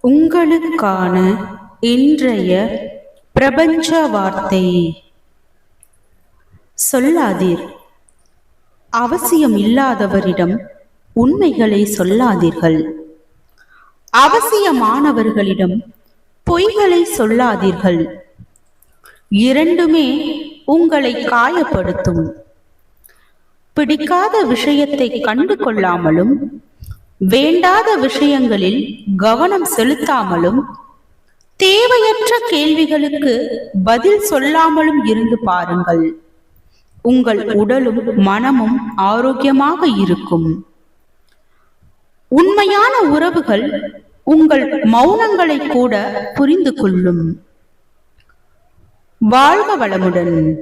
உங்களுக்கான இன்றைய பிரபஞ்ச வார்த்தை. சொல்லாதீர். அவசியம் இல்லாதவரிடம் உண்மைகளை சொல்லாதீர்கள். அவசியமானவர்களிடம் பொய்களை சொல்லாதீர்கள். இரண்டுமே உங்களை காயப்படுத்தும். பிடிக்காத விஷயத்தை கண்டு கொள்ளாமலும் வேண்டாத விஷயங்களில் கவனம் செலுத்தாமலும் தேவையற்ற கேள்விகளுக்கு பதில் சொல்லாமலும் இருந்து பாருங்கள். உங்கள் உடலும் மனமும் ஆரோக்கியமாக இருக்கும். உண்மையான உறவுகள் உங்கள் மௌனங்களை கூட புரிந்து கொள்ளும். வாழ்க வளமுடன்.